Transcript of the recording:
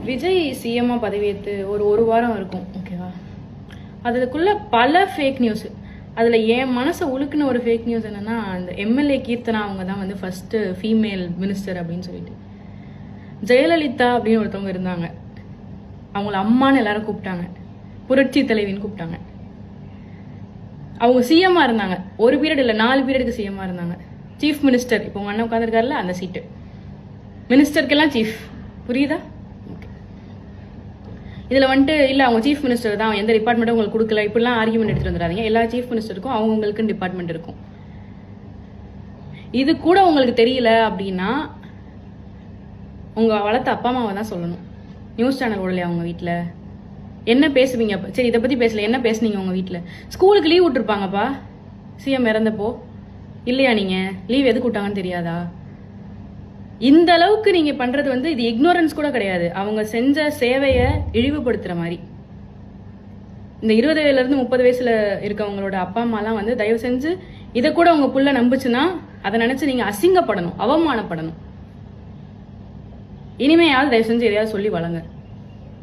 விஜய் சிஎம்மா பதவியேற்று ஒரு வாரம் இருக்கும், ஓகேவா? அதுக்குள்ள பல ஃபேக் நியூஸ். அதில் என் மனசை உழுக்குன ஒரு ஃபேக் நியூஸ் என்னன்னா, அந்த எம்எல்ஏ கீர்த்தனா அவங்க தான் வந்து ஃபர்ஸ்ட் ஃபீமேல் மினிஸ்டர் அப்படின்னு சொல்லிட்டு. ஜெயலலிதா அப்படின்னு ஒருத்தவங்க இருந்தாங்க, அவங்கள அம்மான்னு எல்லாரும் கூப்பிட்டாங்க, புரட்சி தலைவின்னு கூப்பிட்டாங்க. அவங்க சிஎம்மா இருந்தாங்க, ஒரு பீரியட் இல்லை 4 பீரியடுக்கு சிஎம்மா இருந்தாங்க. சீஃப் மினிஸ்டர், இப்போ உங்க அண்ணன் உட்காந்துருக்காருல அந்த சீட்டு, மினிஸ்டருக்கெல்லாம் சீஃப், புரியுதா? இதில் வந்துட்டு இல்லை அவங்க சீஃப் மினிஸ்டர் தான், எந்த டிபார்ட்மெண்ட்டும் உங்களுக்கு கொடுக்கல, இப்படிலாம் ஆர்குமெண்ட் எடுத்துட்டு வந்துடாதீங்க. எல்லா சீஃப் மினிஸ்டருக்கும் அவங்களுக்குன்னு டிபார்ட்மெண்ட் இருக்கும். இது கூட உங்களுக்கு தெரியல அப்படின்னா உங்கள் வளர்த்த அப்பா அம்மாவை தான் சொல்லணும். நியூஸ் சேனல் ஓடலையா அவங்க வீட்டில்? என்ன பேசுவீங்க? சரி, இதை பற்றி பேசல, என்ன பேசுனீங்க உங்கள் வீட்டில்? ஸ்கூலுக்கு லீவ் விட்டுருப்பாங்கப்பா சிஎம் இறந்தப்போ, இல்லையா? நீங்கள் லீவ் எதுக்கு விட்டாங்கன்னு தெரியாதா? இந்த அளவுக்கு நீங்க பண்றது வந்து இது இக்னோரன்ஸ் கூட கிடையாது, அவங்க செஞ்ச சேவையை இழிவுபடுத்துற மாதிரி. இந்த 20 வயசுல இருந்து 30 வயசுல இருக்கவங்களோட அப்பா அம்மாலாம் வந்து தயவு செஞ்சு இதை கூட உங்க புள்ள நம்புச்சுன்னா அதை நினைச்சு நீங்க அசிங்கப்படணும், அவமானப்படணும். இனிமையாவது தயவு செஞ்சு எதையாவது சொல்லி வளங்க.